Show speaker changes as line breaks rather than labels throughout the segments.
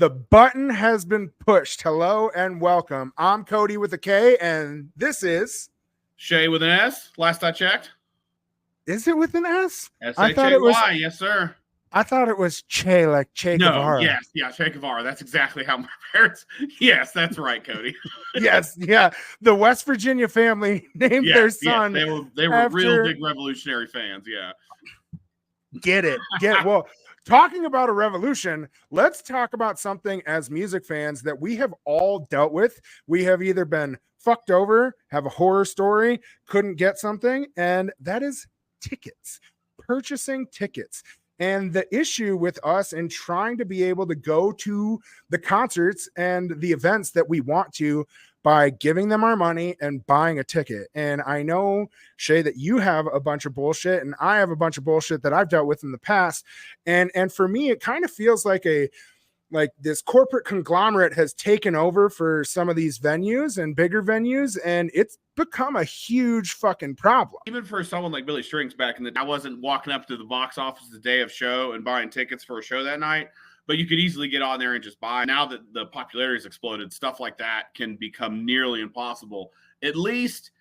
The button has been pushed. Hello and welcome. I'm Cody with a K, and this is
Shay with an S. Last I checked.
Is it with an S?
I thought it was. Yes, sir.
I thought it was Che, like Che Guevara.
Yes, yeah, Che Guevara. That's exactly how my parents. Yes, that's right, Cody.
Yes, yeah. The West Virginia family named their son.
They were real big revolutionary fans. Yeah.
Get it. Well, talking about a revolution, let's talk about something as music fans that we have all dealt with. We have either been fucked over, have a horror story, couldn't get something, and that is tickets, purchasing tickets. And the issue with us in trying to be able to go to the concerts and the events that we want to by giving them our money and buying a ticket. And I know, Shay, that you have a bunch of bullshit and I have a bunch of bullshit that I've dealt with in the past. And for me, it kind of feels like this corporate conglomerate has taken over for some of these venues and bigger venues, and it's become a huge fucking problem.
Even for someone like Billy Strings back in the day, I wasn't walking up to the box office the day of show and buying tickets for a show that night, but you could easily get on there and just buy. Now that the popularity has exploded, stuff like that can become nearly impossible, at least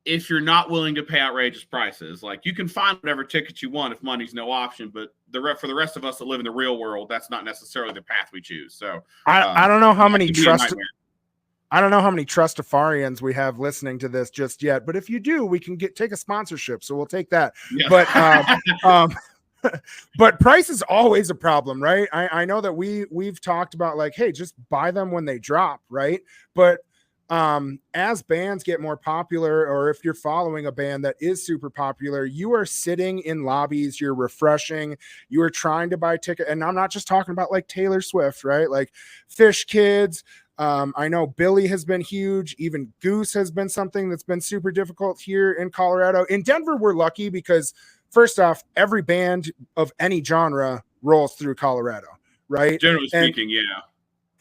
if you're not willing to pay outrageous prices. Like, you can find whatever ticket you want if money's no option, but for the rest of us that live in the real world, that's not necessarily the path we choose. So
I don't know how many Trustafarians we have listening to this just yet, but if you do, we can take a sponsorship, so we'll take that. Yeah. But price is always a problem, right? I know that we've talked about, like, hey, just buy them when they drop, right? But as bands get more popular, or if you're following a band that is super popular, you are sitting in lobbies, you're refreshing, you are trying to buy ticket. And I'm not just talking about like Taylor Swift, right? Like Fish Kids. I know Billy has been huge. Even Goose has been something that's been super difficult here in Colorado. In Denver, we're lucky because, first off, every band of any genre rolls through Colorado, right?
Generally speaking, yeah.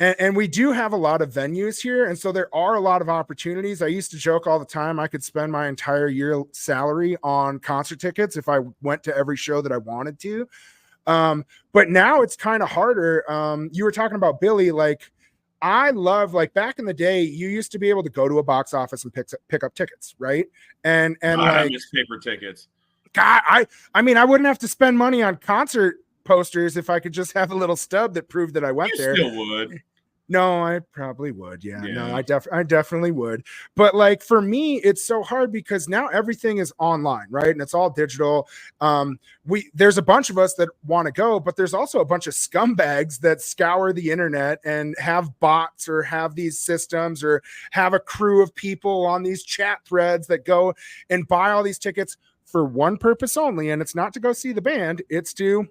And we do have a lot of venues here. And so there are a lot of opportunities. I used to joke all the time I could spend my entire year salary on concert tickets if I went to every show that I wanted to. But now it's kind of harder. You were talking about Billy. Like, I love, like, back in the day, you used to be able to go to a box office and pick up tickets, right? And
I miss paper tickets.
God, I mean, I wouldn't have to spend money on concert posters if I could just have a little stub that proved that I went there.
Still would.
No, I probably would. Yeah. No, I definitely would. But like, for me, it's so hard because now everything is online, right? And it's all digital. There's a bunch of us that want to go, but there's also a bunch of scumbags that scour the internet and have bots or have these systems or have a crew of people on these chat threads that go and buy all these tickets for one purpose only. And it's not to go see the band. It's to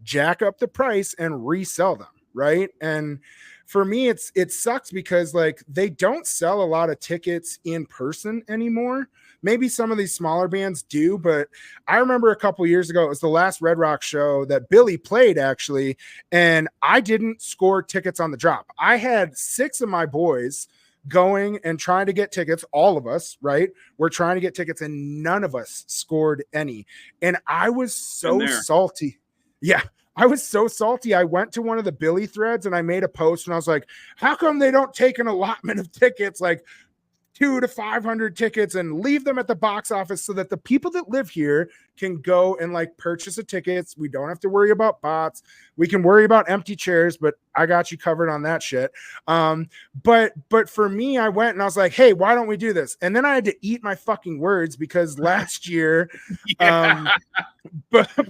jack up the price and resell them, right? And for me, it sucks because, like, they don't sell a lot of tickets in person anymore. Maybe some of these smaller bands do, but I remember a couple years ago, it was the last Red Rock show that Billy played, actually, and I didn't score tickets on the drop. I had 6 of my boys going and trying to get tickets. All of us, right? We're trying to get tickets, and none of us scored any. And I was so salty. Yeah, I was so salty. I went to one of the Billy threads and I made a post and I was like, how come they don't take an allotment of tickets, like 200 to 500 tickets, and leave them at the box office so that the people that live here can go and like purchase the tickets? We don't have to worry about bots. We can worry about empty chairs, but I got you covered on that shit. But for me, I went and I was like, hey, why don't we do this? And then I had to eat my fucking words because last year,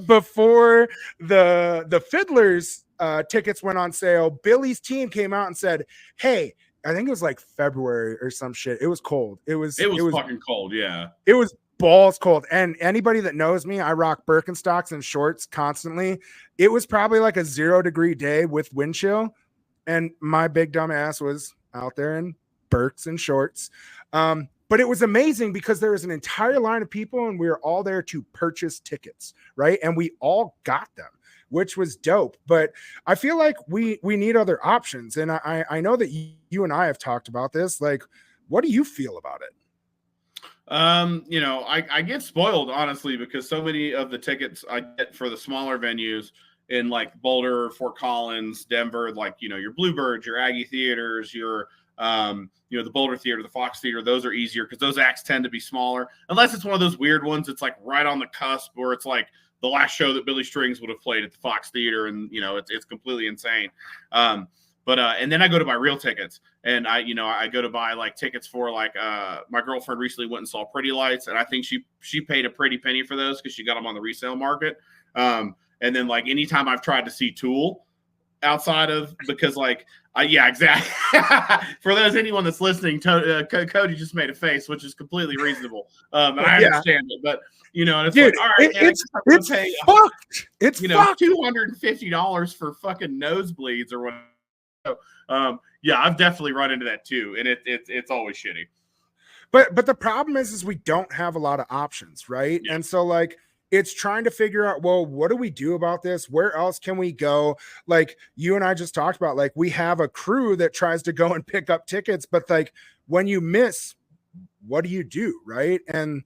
before the Fiddlers tickets went on sale, Billy's team came out and said, hey, I think it was like February or some shit. It was cold. It was
fucking cold. Yeah.
It was balls cold. And anybody that knows me, I rock Birkenstocks and shorts constantly. It was probably like a 0-degree day with wind chill. And my big dumb ass was out there in Birks and shorts. But it was amazing because there was an entire line of people and we were all there to purchase tickets, right? And we all got them, which was dope. But I feel like we need other options. And I know that you and I have talked about this. Like, what do you feel about it?
I get spoiled, honestly, because so many of the tickets I get for the smaller venues in like Boulder, Fort Collins, Denver, like, you know, your Bluebirds, your Aggie theaters, your, you know, the Boulder Theater, the Fox Theater, those are easier because those acts tend to be smaller. Unless it's one of those weird ones that's like right on the cusp where it's like the last show that Billy Strings would have played at the Fox Theater, and, you know, it's completely insane. And then I go to buy real tickets, and I go to buy like tickets for like my girlfriend recently went and saw Pretty Lights, and I think she paid a pretty penny for those because she got them on the resale market. And then like anytime I've tried to see Tool outside of, because like yeah, exactly. For anyone that's listening, Cody just made a face, which is completely reasonable. And I understand it, but you know, and it's like, all right,
it's fucked. It's fucked.
$250 for fucking nosebleeds or whatever. So, yeah, I've definitely run into that too, and it's always shitty.
But the problem is we don't have a lot of options, right? Yeah. And so like it's trying to figure out, well, what do we do about this? Where else can we go? Like you and I just talked about, like we have a crew that tries to go and pick up tickets, but like when you miss, what do you do, right? And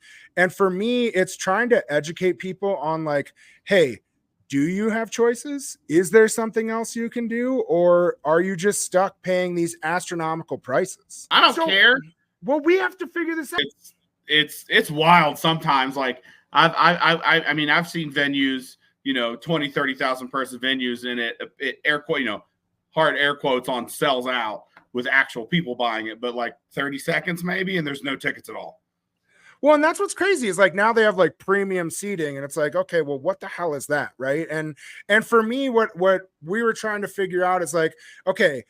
for me, it's trying to educate people on like, hey, do you have choices? Is there something else you can do? Or are you just stuck paying these astronomical prices?
I don't care.
Well, we have to figure this out.
It's wild sometimes. Like I mean, I've seen venues, you know, 20, 30,000 person venues, and it air quote, you know, hard air quotes on sells out with actual people buying it, but like 30 seconds maybe, and there's no tickets at all.
Well, and that's what's crazy is like now they have like premium seating, and it's like, okay, well, what the hell is that, right? And for me, what we were trying to figure out is like, okay,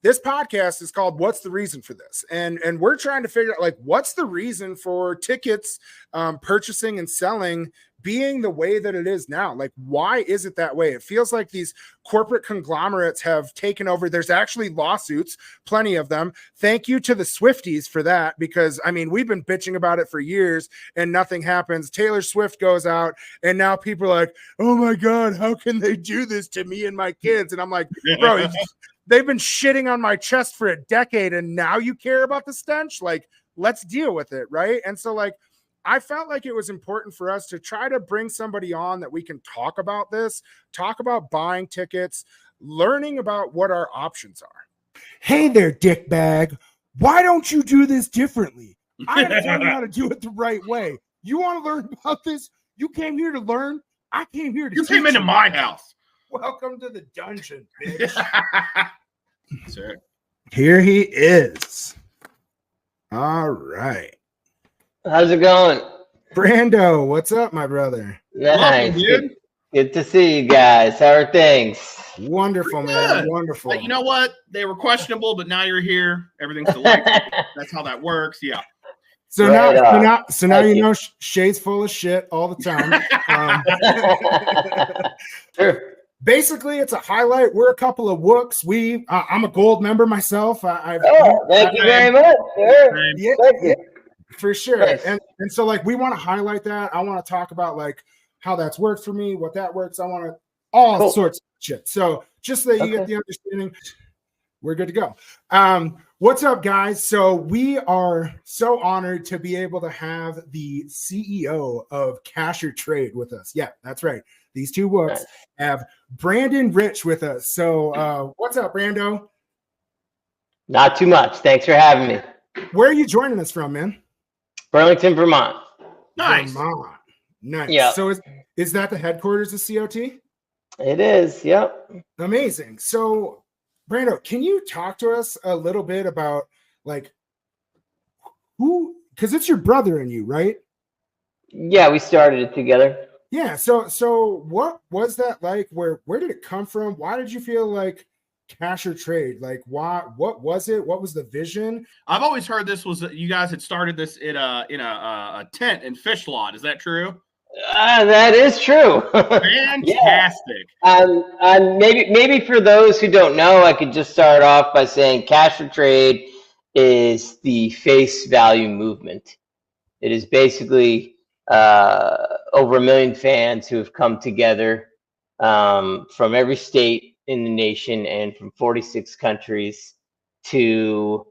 this podcast is called What's the Reason for This? And we're trying to figure out like what's the reason for tickets purchasing and selling being the way that it is now. Like, why is it that way? It feels like these corporate conglomerates have taken over. There's actually lawsuits, plenty of them. Thank you to the Swifties for that, because I mean, we've been bitching about it for years and nothing happens. Taylor Swift goes out and now people are like, oh my God, how can they do this to me and my kids? And I'm like, bro, they've been shitting on my chest for a decade and now you care about the stench? Like, let's deal with it, right? And so like, I felt like it was important for us to try to bring somebody on that we can talk about this, talk about buying tickets, learning about what our options are. Hey there, dickbag. Why don't you do this differently? I gotta tell you how to do it the right way. You want to learn about this? You came here to learn. I came here to
You came into my house.
Welcome to the dungeon, bitch.
Sure.
Here he is. All right.
How's it going?
Brando, what's up, my brother?
Nice. Good to see you guys. How are things?
Wonderful, man. Wonderful.
But you know what? They were questionable, but now you're here. Everything's delightful. That's how that works. Yeah.
So right now you know Shay's full of shit all the time.
Sure.
Basically, it's a highlight. We're a couple of wooks. I'm a gold member myself.
Thank you very much. Sure.
Yeah,
thank you.
For sure.
Nice.
And so like we want to highlight that. I want to talk about like how that's worked for me, what that works. I want to all sorts of shit. So just so that you get the understanding, we're good to go. What's up, guys? So we are so honored to be able to have the CEO of Cash or Trade with us. Yeah, that's right. These two wooks have Brando Rich with us. So what's up, Brando?
Not too much. Thanks for having me.
Where are you joining us from, man?
Burlington, Vermont.
Nice.
Vermont. Nice.
Yeah.
So is that the headquarters of COT?
It is. Yep.
Amazing. So, Brando, can you talk to us a little bit about like who? Because it's your brother and you, right?
Yeah, we started it together.
Yeah. So what was that like? Where did it come from? Why did you feel like Cash or Trade? Like, why? What was it? What was the vision?
I've always heard this was you guys had started this in a tent and fish lot. Is that true?
That is true.
Fantastic.
Maybe for those who don't know, I could just start off by saying Cash or Trade is the face value movement. It is basically over 1 million fans who have come together from every state in the nation and from 46 countries to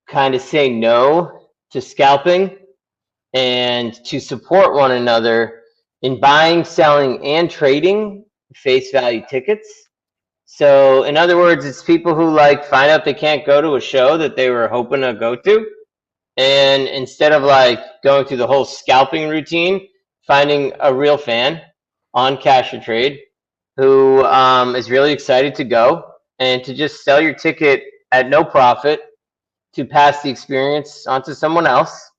kind of say no to scalping and to support one another in buying, selling, and trading face value tickets. So in other words, it's people who like find out they can't go to a show that they were hoping to go to. And instead of like going through the whole scalping routine, finding a real fan on Cash or Trade who is really excited to go and to just sell your ticket at no profit to pass the experience onto someone else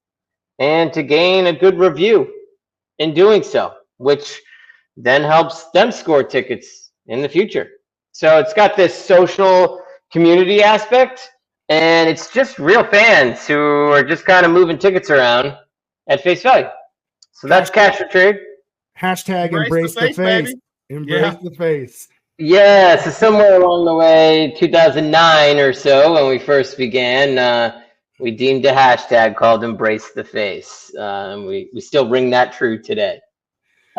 and to gain a good review in doing so, which then helps them score tickets in the future. So it's got this social community aspect, and it's just real fans who are just kind of moving tickets around at face value. So that's Cash or Trade.
Hashtag embrace the face. Baby. Embrace the face.
Yeah, so somewhere along the way, 2009 or so, when we first began, we deemed a hashtag called Embrace the Face. We still ring that true today.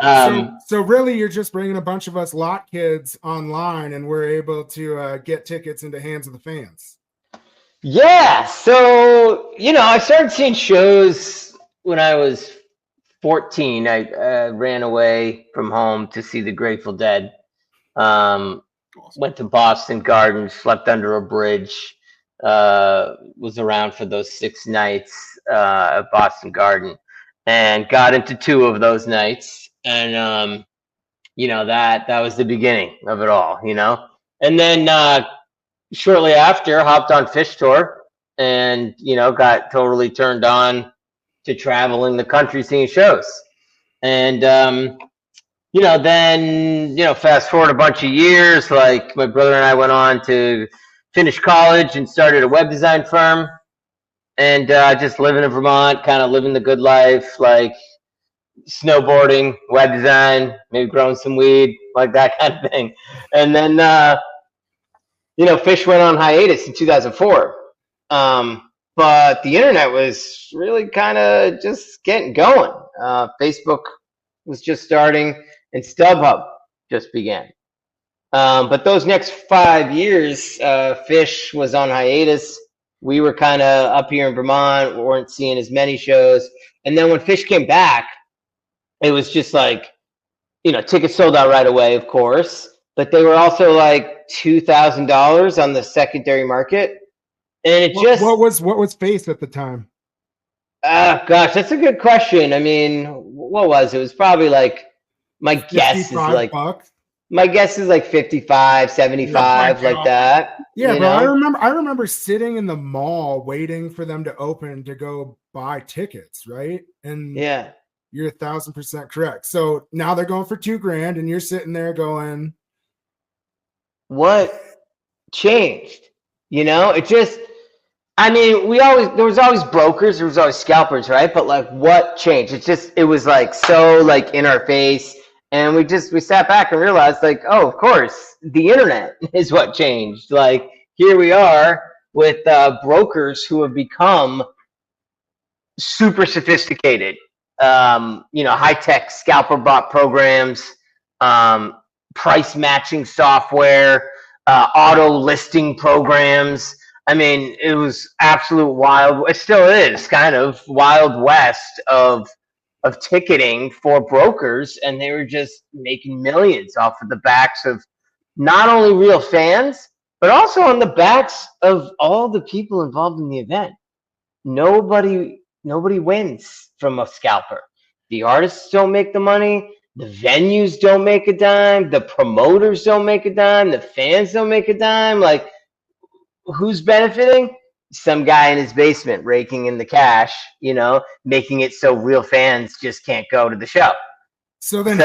So really, you're just bringing a bunch of us lot kids online, and we're able to get tickets into hands of the fans.
Yeah, so, I started seeing shows when I was 14. I ran away from home to see the Grateful Dead. Awesome. Went to Boston Garden, slept under a bridge, was around for those 6 nights at Boston Garden, and got into 2 of those nights. And, that was the beginning of it all, And then shortly after, hopped on Fish Tour and, got totally turned on to traveling the country seeing shows. And, then, fast forward a bunch of years, like my brother and I went on to finish college and started a web design firm, and just living in Vermont, kind of living the good life, like snowboarding, web design, maybe growing some weed, like that kind of thing. And then, Fish went on hiatus in 2004. But the internet was really kind of just getting going. Facebook was just starting, and StubHub just began. But those next 5 years, Fish was on hiatus. We were kind of up here in Vermont. We weren't seeing as many shows. And then when Fish came back, it was just like, tickets sold out right away, of course. But they were also like $2,000 on the secondary market. And
what was Face at the time?
Gosh, that's a good question. I mean, what was it? It was probably like, my guess is like
$55.
My guess is like 55, 75, like that.
Yeah, bro. I remember sitting in the mall waiting for them to open to go buy tickets, right? And
yeah,
you're 1,000% correct. So now they're going for $2,000, and you're sitting there going,
"What changed?" It just. I mean, there was always brokers, there was always scalpers, right? But like, what changed? It was like so like in our face. And we sat back and realized, like, oh, of course, the internet is what changed. Like, here we are with brokers who have become super sophisticated, high-tech scalper bot programs, price matching software, auto listing programs. I mean, it was absolute wild. It still is kind of wild west of ticketing for brokers, and they were just making millions off of the backs of not only real fans, but also on the backs of all the people involved in the event. Nobody wins from a scalper. The artists don't make the money, the venues don't make a dime, the promoters don't make a dime, the fans don't make a dime. Like, who's benefiting? Some guy in his basement raking in the cash, making it so real fans just can't go to the show.
So then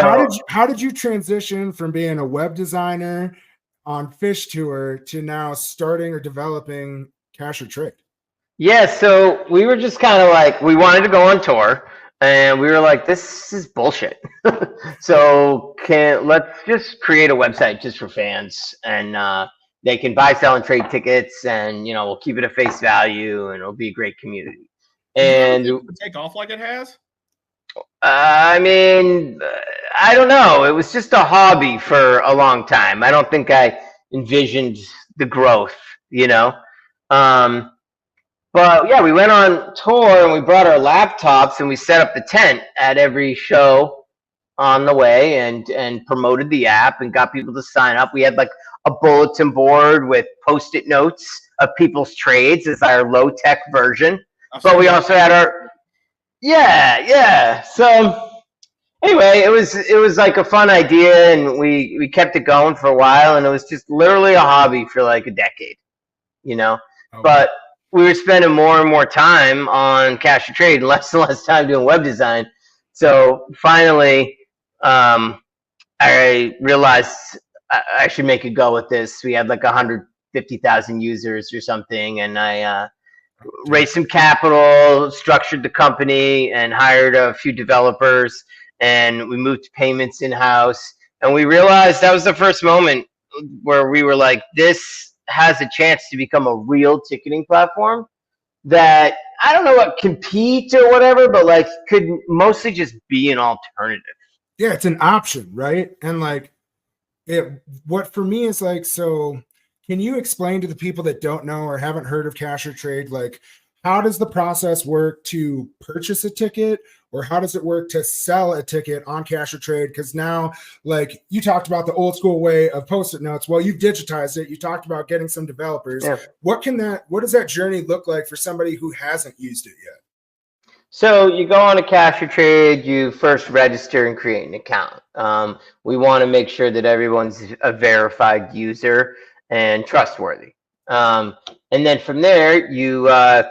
how did you transition from being a web designer on Fish Tour to now starting or developing Cash or Trade?
Yeah, so we were just kind of like, we wanted to go on tour, and we were like, this is bullshit. So let's just create a website just for fans, and they can buy, sell, and trade tickets, and we'll keep it at face value, and it'll be a great community. And
take off like it has.
I mean, I don't know. It was just a hobby for a long time. I don't think I envisioned the growth, But yeah, we went on tour and we brought our laptops and we set up the tent at every show on the way and promoted the app and got people to sign up. We had like a bulletin board with Post-it notes of people's trades as our low-tech version. But we also had our So anyway, it was like a fun idea, and we kept it going for a while, and it was just literally a hobby for like a decade, you know. But we were spending more and more time on cash or trade and less time doing web design. So finally, I realized I should make a go with this. We had like 150,000 users or something, and I raised some capital, structured the company, and hired a few developers. And we moved payments in-house. And we realized that was the first moment where we were like, this has a chance to become a real ticketing platform that, I don't know what, compete or whatever, but like could mostly just be an alternative.
Yeah, it's an option, right? And like what for me is like, so can you explain to the people that don't know or haven't heard of cash or trade, like how does the process work to purchase a ticket, or how does it work to sell a ticket on cash or trade? Because now, like you talked about the old school way of Post-it notes. Well, you've digitized it. You talked about getting some developers. Yeah. What does that journey look like for somebody who hasn't used it yet?
So you go on a cash or trade, you first register and create an account. We want to make sure that everyone's a verified user and trustworthy. And then from there, you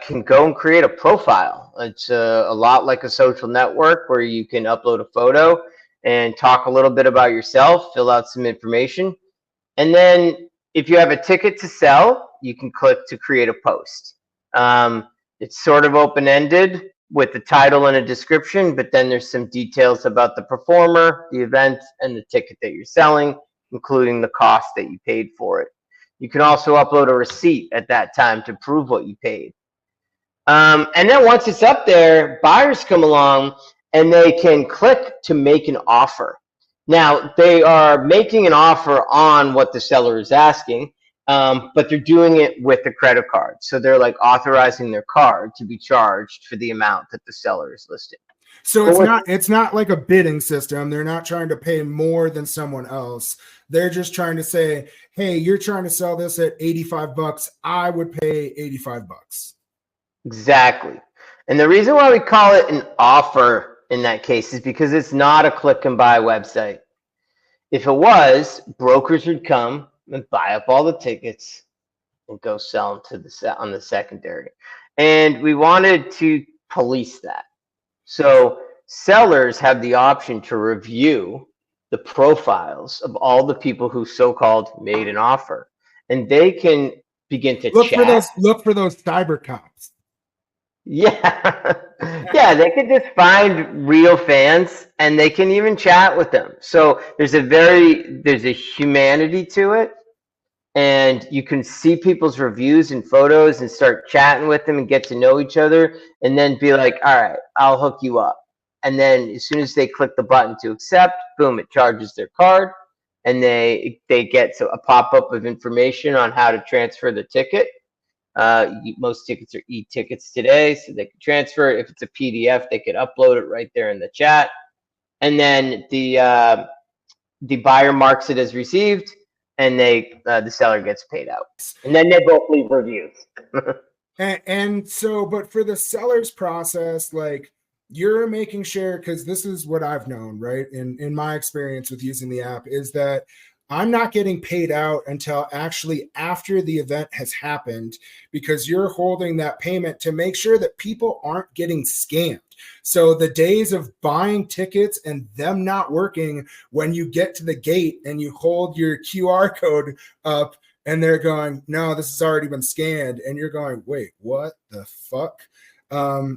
can go and create a profile. It's a lot like a social network where you can upload a photo and talk a little bit about yourself, fill out some information. And then if you have a ticket to sell, you can click to create a post. It's sort of open-ended with the title and a description, but then there's some details about the performer, the event, and the ticket that you're selling, including the cost that you paid for it. You can also upload a receipt at that time to prove what you paid. And then once it's up there, buyers come along and they can click to make an offer. Now, they are making an offer on what the seller is asking, but they're doing it with a credit card. So they're like authorizing their card to be charged for the amount that the seller is listing.
So it's not like a bidding system. They're not trying to pay more than someone else. They're just trying to say, hey, you're trying to sell this at $85. I would pay $85.
Exactly. And the reason why we call it an offer in that case is because it's not a click and buy website. If it was, brokers would come and buy up all the tickets and go sell them on the secondary. And we wanted to police that. So sellers have the option to review the profiles of all the people who so-called made an offer, and they can begin to chat.
Look for those cyber cops.
Yeah. Yeah, they can just find real fans and they can even chat with them. So there's a humanity to it, and you can see people's reviews and photos and start chatting with them and get to know each other, and then be like, all right, I'll hook you up. And then as soon as they click the button to accept, boom, it charges their card, and they get a pop-up of information on how to transfer the ticket. Most tickets are e-tickets today, so they can transfer it. If it's a PDF, they could upload it right there in the chat. And then the buyer marks it as received, and the seller gets paid out. And then they both leave reviews.
and so, but for the seller's process, like, you're making sure, because this is what I've known, right? In my experience with using the app, is that I'm not getting paid out until actually after the event has happened, because you're holding that payment to make sure that people aren't getting scammed. So the days of buying tickets and them not working when you get to the gate and you hold your QR code up and they're going, no, this has already been scanned. And you're going, wait, what the fuck?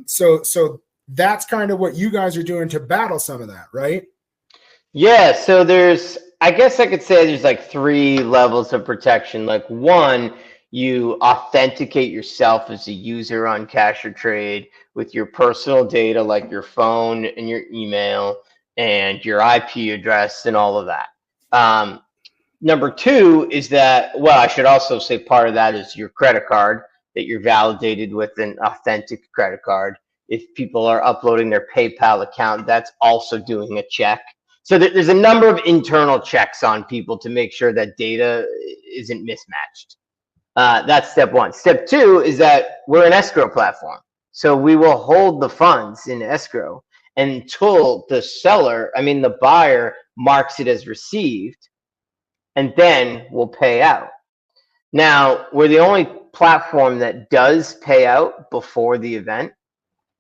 So that's kind of what you guys are doing to battle some of that, right?
Yeah, so I guess I could say there's like 3 levels of protection. Like, 1, you authenticate yourself as a user on cash or trade with your personal data, like your phone and your email and your IP address and all of that. Number 2 is that, well, I should also say part of that is your credit card, that you're validated with an authentic credit card. If people are uploading their PayPal account, that's also doing a check So there's a number of internal checks on people to make sure that data isn't mismatched. That's step one. Step two is that we're an escrow platform. So we will hold the funds in escrow until the buyer marks it as received, and then we'll pay out. Now, we're the only platform that does pay out before the event.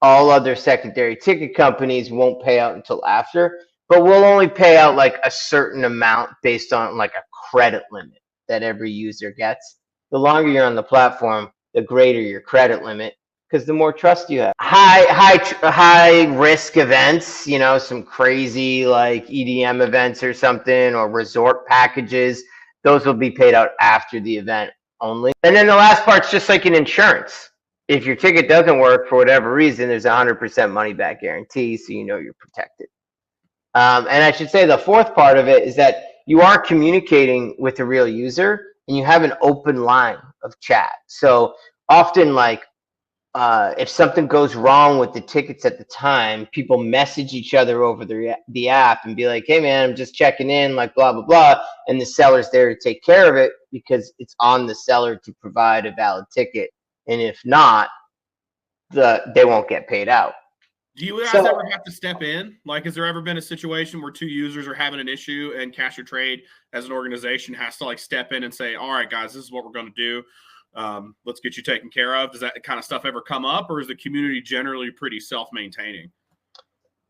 All other secondary ticket companies won't pay out until after, but we'll only pay out like a certain amount based on like a credit limit that every user gets. The longer you're on the platform, the greater your credit limit, because the more trust you have. High risk events, some crazy like EDM events or something, or resort packages, those will be paid out after the event only. And then the last part's just like an insurance. If your ticket doesn't work for whatever reason, there's a 100% money back guarantee, so you're protected. And I should say the fourth part of it is that you are communicating with a real user, and you have an open line of chat. So often, like, if something goes wrong with the tickets at the time, people message each other over the app and be like, hey, man, I'm just checking in, like, blah, blah, blah. And the seller's there to take care of it because it's on the seller to provide a valid ticket. And if not, they won't get paid out.
Do you guys ever have to step in? Like, has there ever been a situation where two users are having an issue and Cash or Trade as an organization has to like step in and say, all right, guys, this is what we're going to do. Let's get you taken care of. Does that kind of stuff ever come up, or is the community generally pretty self-maintaining?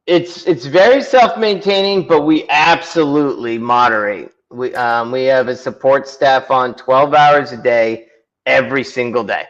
It's very self-maintaining, but we absolutely moderate. We have a support staff on 12 hours a day, every single day.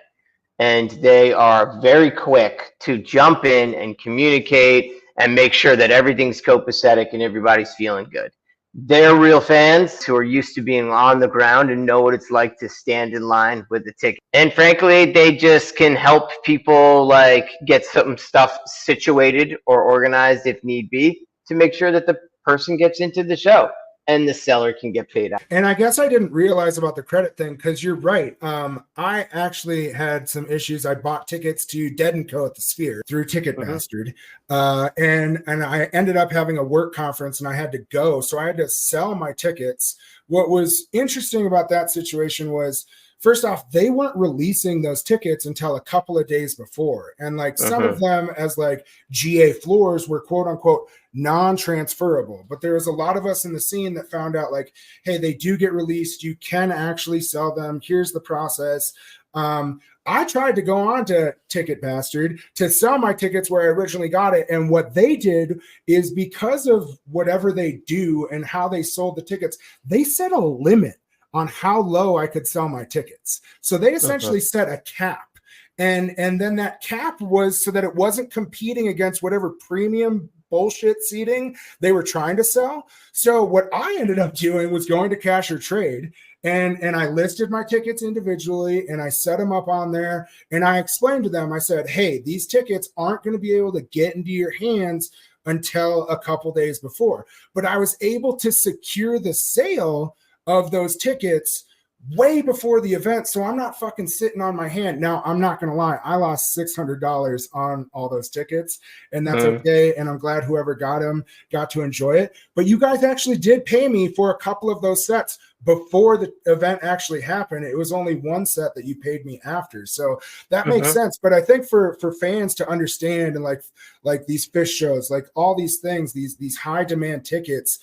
And they are very quick to jump in and communicate and make sure that everything's copacetic and everybody's feeling good. They're real fans who are used to being on the ground and know what it's like to stand in line with the ticket. And frankly, they just can help people like get some stuff situated or organized if need be to make sure that the person gets into the show and the seller can get paid out.
And I guess I didn't realize about the credit thing, because you're right. I actually had some issues. I bought tickets to Dead & Co. at the Sphere through Ticketmaster. And I ended up having a work conference and I had to go. So I had to sell my tickets. What was interesting about that situation was, first off, they weren't releasing those tickets until a couple of days before. And like some of them as like GA floors were quote unquote non-transferable. But there was a lot of us in the scene that found out like, hey, they do get released. You can actually sell them. Here's the process. I tried to go on to Ticketmaster to sell my tickets where I originally got it. And what they did is, because of whatever they do and how they sold the tickets, they set a limit on how low I could sell my tickets. So they essentially set a cap. And then that cap was so that it wasn't competing against whatever premium bullshit seating they were trying to sell. So what I ended up doing was going to Cash or Trade, and I listed my tickets individually and I set them up on there. And I explained to them, I said, hey, these tickets aren't going to be able to get into your hands until a couple days before. But I was able to secure the sale of those tickets way before the event. So I'm not fucking sitting on my hand. Now, I'm not going to lie. I lost $600 on all those tickets, and that's okay. And I'm glad whoever got them got to enjoy it. But you guys actually did pay me for a couple of those sets before the event actually happened. It was only one set that you paid me after. So that makes sense. But I think for fans to understand, and like these fish shows, like all these things, these high demand tickets,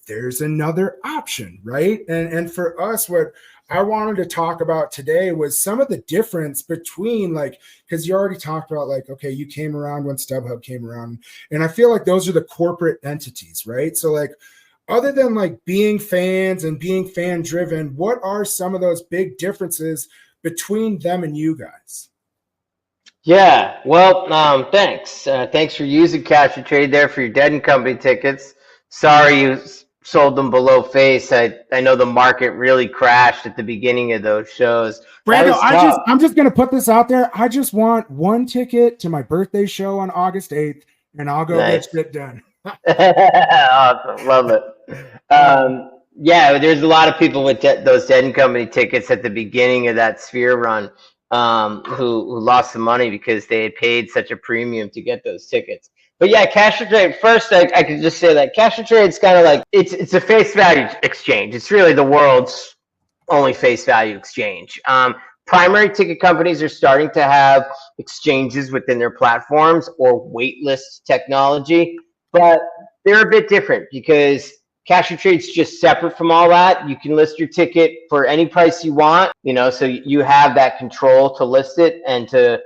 there's another option, right? And for us, what I wanted to talk about today was some of the difference between, like, because you already talked about like, okay, you came around when StubHub came around, and I feel like those are the corporate entities, right? So like, other than like being fans and being fan driven, what are some of those big differences between them and you guys?
Yeah, well, thanks. Thanks for using Cash or Trade there for your Dead & Company tickets. Sorry you sold them below face. I know the market really crashed at the beginning of those shows.
Brando, I'm just going to put this out there. I just want one ticket to my birthday show on August 8th, and I'll go get shit done.
Awesome. Love it. Yeah, there's a lot of people with those Dead & Company tickets at the beginning of that Sphere run who lost some money because they had paid such a premium to get those tickets. But yeah, cash or trade. First, I could just say that cash or trade is kind of like it's a face value exchange. It's really the world's only face value exchange. Primary ticket companies are starting to have exchanges within their platforms or waitlist technology, but they're a bit different because cash or trade's just separate from all that. You can list your ticket for any price you want, so you have that control to list it and to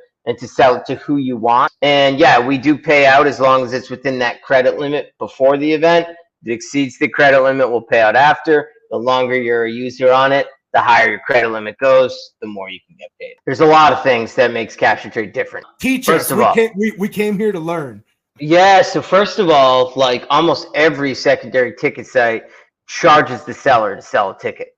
sell it to who you want. And yeah, we do pay out as long as it's within that credit limit before the event. If it exceeds the credit limit, we'll pay out after. The longer you're a user on it, the higher your credit limit goes, the more you can get paid. There's a lot of things that makes cash or trade different.
Teach
First
us.
of all,
we came here to learn.
Yeah, so first of all, like almost every secondary ticket site charges the seller to sell a ticket.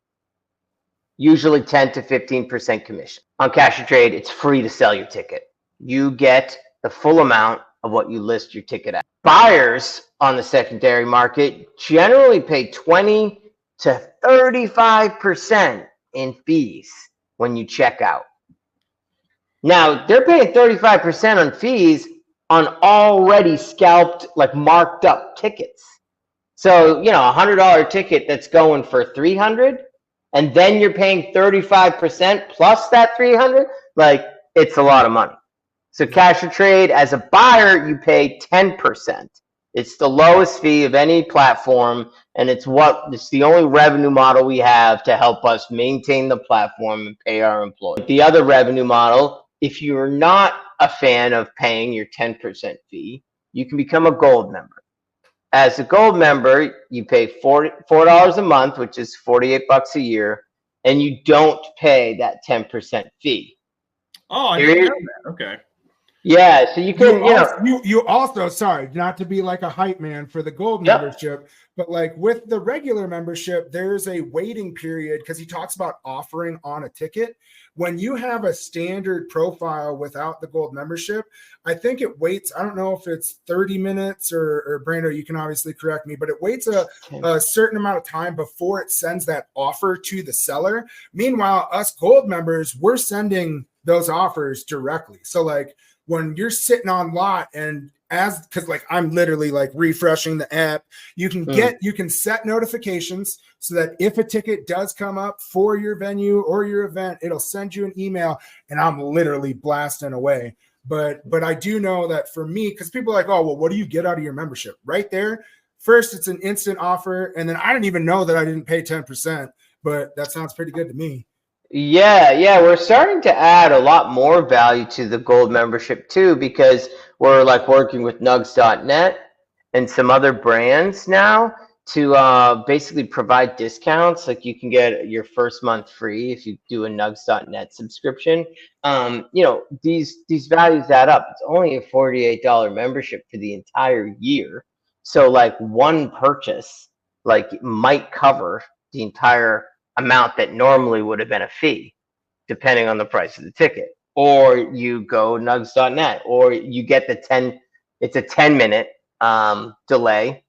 Usually 10 to 15% commission. On cash or trade, it's free to sell your ticket. You get the full amount of what you list your ticket at. Buyers on the secondary market generally pay 20 to 35% in fees when you check out. Now, they're paying 35% on fees on already scalped, like marked up tickets. So, a $100 ticket that's going for $300, and then you're paying 35% plus that $300, like it's a lot of money. So cash or trade, as a buyer, you pay 10%. It's the lowest fee of any platform, and it's the only revenue model we have to help us maintain the platform and pay our employees. The other revenue model, if you're not a fan of paying your 10% fee, you can become a gold member. As a gold member, you pay $4 a month, which is $48 a year, and you don't pay that 10% fee.
Oh, I didn't know that. Okay.
Yeah, so you can,
you also, sorry, not to be like a hype man for the gold membership, but like with the regular membership, there's a waiting period because he talks about offering on a ticket. When you have a standard profile without the gold membership, I think it waits, I don't know if it's 30 minutes or Brando, you can obviously correct me, but it waits a certain amount of time before it sends that offer to the seller. Meanwhile, us gold members, we're sending those offers directly. So like, when you're sitting on lot and because like I'm literally like refreshing the app, you can set notifications so that if a ticket does come up for your venue or your event, it'll send you an email, and I'm literally blasting away. But I do know that for me, because people are like, oh, well, what do you get out of your membership? Right there, first, it's an instant offer, and then I didn't even know that I didn't pay 10%, but that sounds pretty good to me.
Yeah, we're starting to add a lot more value to the gold membership too, because we're like working with nugs.net and some other brands now to basically provide discounts. Like you can get your first month free if you do a nugs.net subscription. These values add up. It's only a $48 membership for the entire year. So like one purchase like might cover the entire amount that normally would have been a fee, depending on the price of the ticket. Or you go nugs.net, or you get it's a 10-minute delay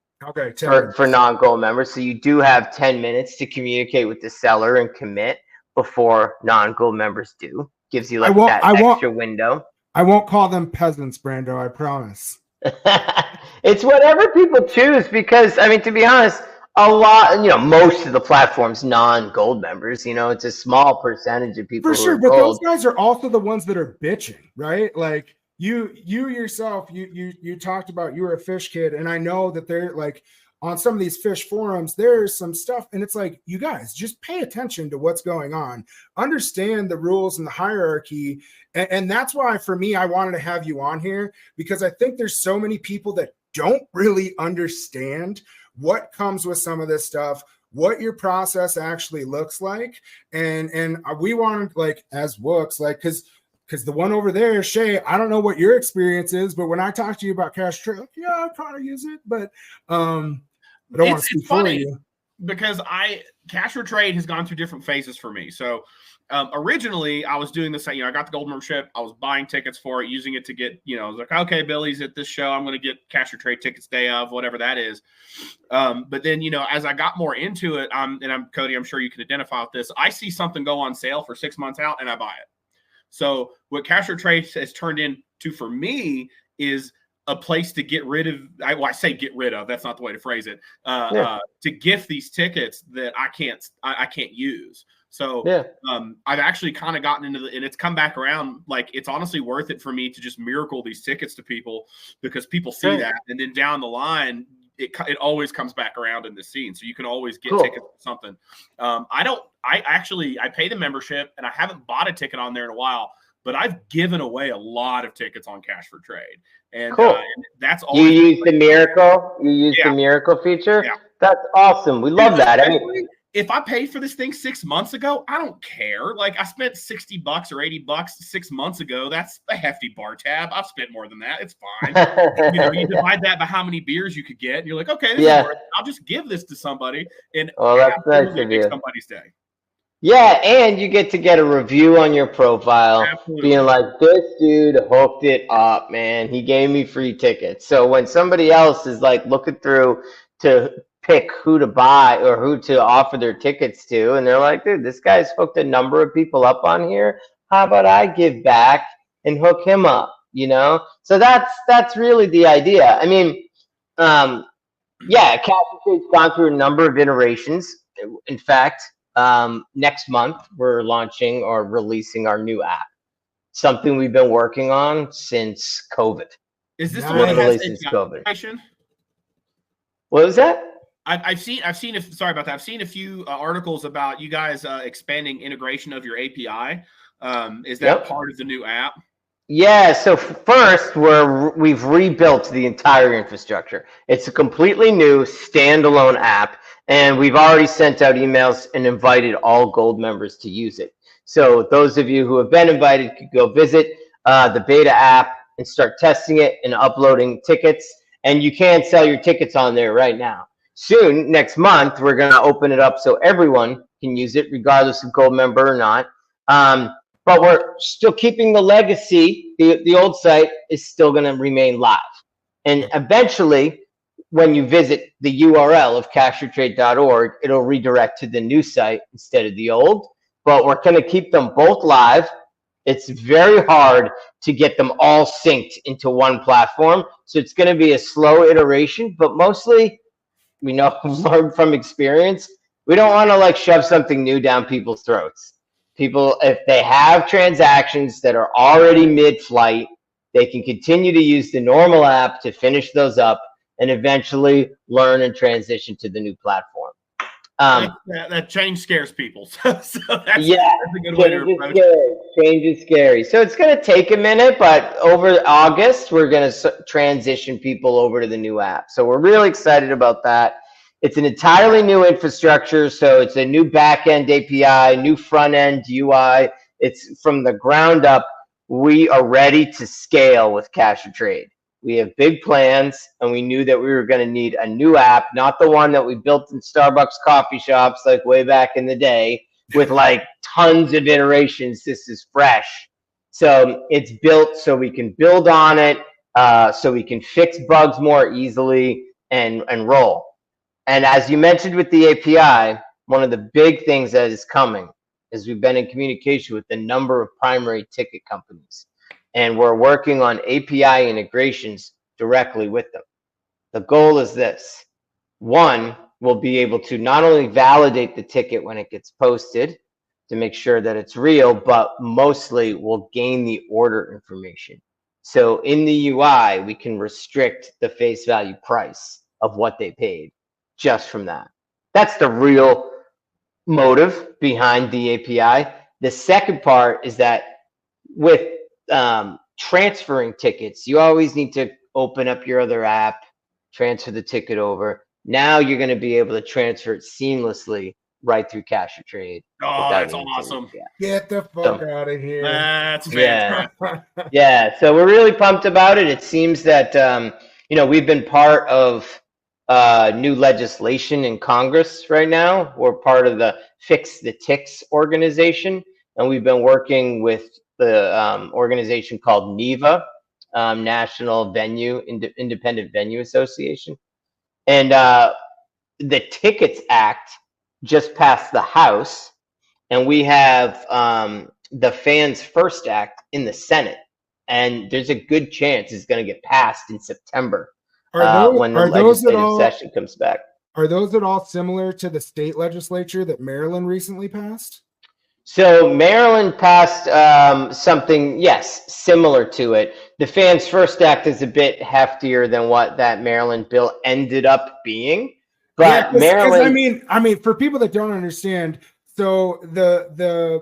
for non-gold members. So you do have 10 minutes to communicate with the seller and commit before non-gold members do. Gives you like that extra window.
I won't call them peasants, Brando, I promise.
It's whatever people choose, because I mean, to be honest, a lot, most of the platform's non-gold members. It's a small percentage of people. For sure,
but those guys are also the ones that are bitching, right? Like you yourself, you talked about you were a fish kid, and I know that they're like on some of these fish forums, there's some stuff, and it's like, you guys just pay attention to what's going on, understand the rules and the hierarchy, and that's why for me, I wanted to have you on here, because I think there's so many people that don't really understand what comes with some of this stuff, what your process actually looks like. And we want, like, as Wooks, like, because the one over there, Shay, I don't know what your experience is, but when I talk to you about cash trade, like, yeah, I kind of use it, but I don't want to speak for you.
Because cash or trade has gone through different phases for me. So originally I was doing this, I got the gold membership. I was buying tickets for it, using it to get, I was like, okay, Billy's at this show, I'm going to get cash or trade tickets day of, whatever that is. But then, as I got more into it, Cody, I'm sure you can identify with this. I see something go on sale for 6 months out and I buy it. So what cash or trade has turned into for me is a place to get rid of. I say get rid of. That's not the way to phrase it. To gift these tickets that I can't use. So I've actually kind of gotten into and it's come back around. Like, it's honestly worth it for me to just miracle these tickets to people, because people see that, and then down the line, it always comes back around in the scene. So you can always get tickets for something. I pay the membership, and I haven't bought a ticket on there in a while, but I've given away a lot of tickets on Cash for Trade. And, and that's always
you use the miracle. You use the miracle feature. Yeah. That's awesome. We love that. I mean,
if I paid for this thing 6 months ago, I don't care. Like, I spent $60 or $80 6 months ago. That's a hefty bar tab. I've spent more than that. It's fine. You divide that by how many beers you could get, and you're like, okay, this is worth it. I'll just give this to somebody, and
that's nice of you.
Somebody's day.
Yeah, and you get to get a review on your profile, being like, this dude hooked it up, man. He gave me free tickets. So when somebody else is like looking through to pick who to buy or who to offer their tickets to, and they're like, dude, this guy's hooked a number of people up on here. How about I give back and hook him up? So that's really the idea. I mean, Cash and Trade's gone through a number of iterations. In fact, next month we're launching or releasing our new app, something we've been working on since COVID.
Is this the one that has COVID?
What was that?
I've seen sorry about that. I've seen a few articles about you guys expanding integration of your API. Is that part of the new app?
Yeah, so first we've rebuilt the entire infrastructure. It's a completely new standalone app, and we've already sent out emails and invited all Gold members to use it. So those of you who have been invited could go visit the beta app and start testing it and uploading tickets. And you can sell your tickets on there right now. Soon, next month, we're going to open it up so everyone can use it, regardless of Gold member or not. But we're still keeping the legacy. The old site is still going to remain live. And eventually, when you visit the URL of cashfortrade.org, it'll redirect to the new site instead of the old. But we're going to keep them both live. It's very hard to get them all synced into one platform. So it's going to be a slow iteration, but mostly, we know from experience, we don't want to like shove something new down people's throats. People, if they have transactions that are already mid-flight, they can continue to use the normal app to finish those up and eventually learn and transition to the new platform.
That change scares people. So that's a good way to approach
it. Change is scary. So it's going to take a minute, but over August, we're going to transition people over to the new app. So we're really excited about that. It's an entirely new infrastructure. So it's a new back-end API, new front-end UI. It's from the ground up. We are ready to scale with Cash or Trade. We have big plans, and we knew that we were going to need a new app, not the one that we built in Starbucks coffee shops like way back in the day with like tons of iterations. This is fresh. So it's built so we can build on it, so we can fix bugs more easily and roll. And as you mentioned with the API, one of the big things that is coming is we've been in communication with a number of primary ticket companies. And we're working on API integrations directly with them. The goal is this. One, we'll be able to not only validate the ticket when it gets posted to make sure that it's real, but mostly we'll gain the order information. So in the UI, we can restrict the face value price of what they paid just from that. That's the real motive behind the API. The second part is that with transferring tickets, you always need to open up your other app, transfer the ticket over. Now you're going to be able to transfer it seamlessly right through Cash or Trade.
Oh, that's awesome.
Get the fuck out of here.
That's fantastic.
Yeah, so we're really pumped about it. It seems that, we've been part of new legislation in Congress right now. We're part of the Fix the Ticks organization, and we've been working with the organization called NEVA, National Independent Venue Association. And the Tickets Act just passed the House, and we have the Fans First Act in the Senate. and there's a good chance it's going to get passed in September when the
are those at
legislative
all
session comes back.
are those at all similar to the state legislature that Maryland recently passed?
So Maryland passed something, yes, similar to it. The Fans First Act is a bit heftier than what that Maryland bill ended up being. But Maryland,
I mean, for people that don't understand, so the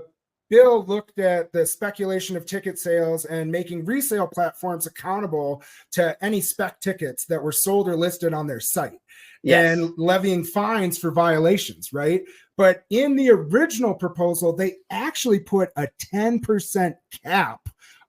bill looked at the speculation of ticket sales and making resale platforms accountable to any spec tickets that were sold or listed on their site,
yes,
and levying fines for violations, right? But in the original proposal, they actually put a 10% cap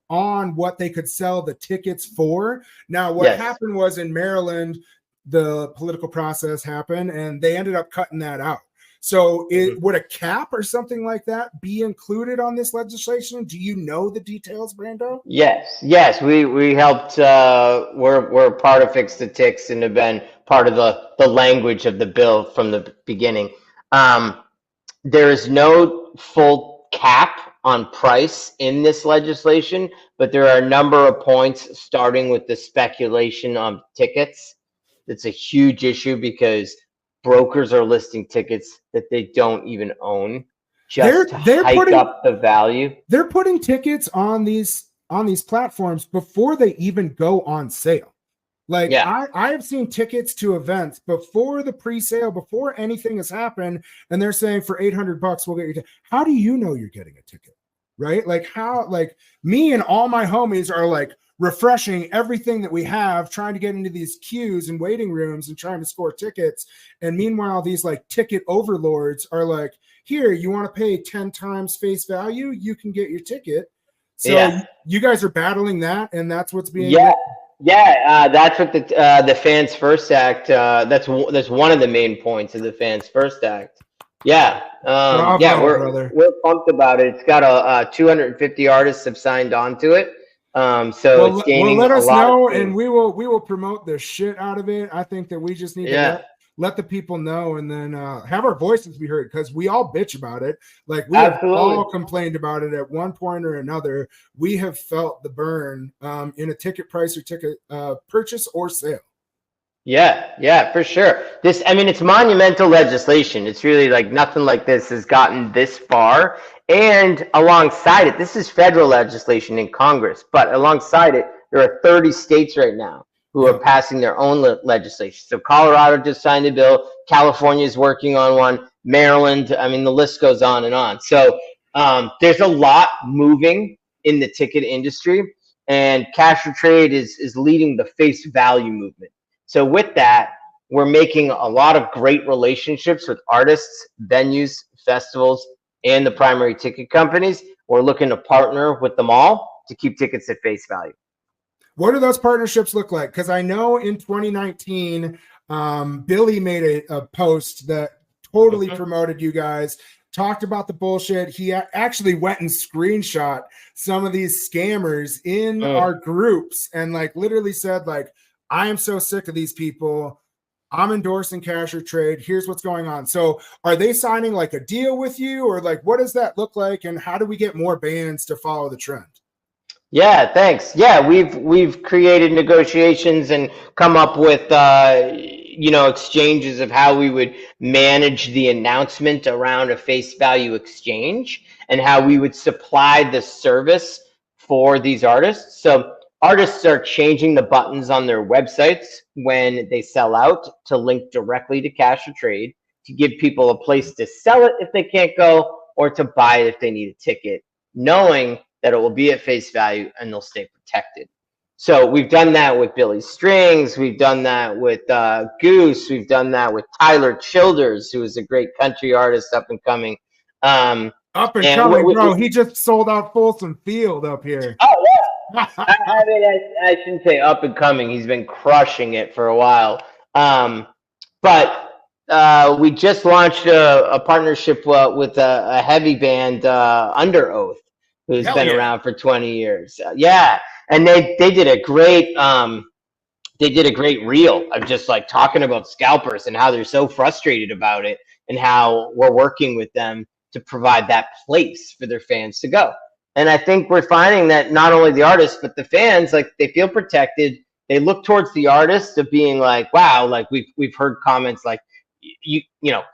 on what they could sell the tickets for. Now, what happened was in Maryland, the political process happened and they ended up cutting that out. So would a cap or something like that be included on this legislation? Do you know the details, Brando?
Yes. We helped. We're part of Fix the Ticks and have been part of the language of the bill from the beginning. There is no full cap on price in this legislation, but there are a number of points starting with the speculation on tickets. It's a huge issue because brokers are listing tickets that they don't even own just to hike up the value.
They're putting tickets on these platforms before they even go on sale. Like I have seen tickets to events before the pre-sale, before anything has happened, and they're saying for $800 we'll get you. How do you know you're getting a ticket, right? Like how? Like me and all my homies are like refreshing everything that we have, trying to get into these queues and waiting rooms and trying to score tickets. And meanwhile, these like ticket overlords are like, here, you want to pay 10 times face value, you can get your ticket. So you guys are battling that, and that's what's being
that's what the Fans First Act. That's one of the main points of the Fans First Act. We're pumped about it. It's got 250 artists have signed on to it. It's gaining
let us
a lot
know,
of
and we will promote the shit out of it. I think that we just need to let the people know, and then have our voices be heard, because we all bitch about it. Like we have all complained about it at one point or another. We have felt the burn in a ticket price or ticket purchase or sale.
Yeah, for sure. It's monumental legislation. It's really like nothing like this has gotten this far. And alongside it, this is federal legislation in Congress, but alongside it, there are 30 states right now who are passing their own legislation. So Colorado just signed a bill. California is working on one. Maryland, the list goes on and on. So there's a lot moving in the ticket industry, and Cash or Trade is leading the face value movement. So with that, we're making a lot of great relationships with artists, venues, festivals, and the primary ticket companies. We're looking to partner with them all to keep tickets at face value.
What do those partnerships look like? Because I know in 2019, Billy made a post that totally promoted you guys, talked about the bullshit. He actually went and screenshot some of these scammers in our groups and like literally said like, I am so sick of these people. I'm endorsing Cash or Trade. Here's what's going on. So are they signing like a deal with you, or like, what does that look like? And how do we get more bands to follow the trend?
Yeah, thanks. Yeah, we've created negotiations and come up with exchanges of how we would manage the announcement around a face value exchange and how we would supply the service for these artists. So artists are changing the buttons on their websites when they sell out to link directly to Cash or Trade to give people a place to sell it if they can't go, or to buy it if they need a ticket, knowing that it will be at face value and they'll stay protected. So we've done that with Billy Strings. We've done that with Goose. We've done that with Tyler Childers, who is a great country artist, up and coming.
Up and coming, bro. He just sold out Folsom Field up here.
Oh, yeah. I shouldn't say up and coming. He's been crushing it for a while. But we just launched a partnership with a heavy band, Under Oath, who's been around for 20 years. And they did a great reel of just like talking about scalpers and how they're so frustrated about it and how we're working with them to provide that place for their fans to go. And I think we're finding that not only the artists, but the fans, like they feel protected. They look towards the artists of being like, wow, like we've heard comments like,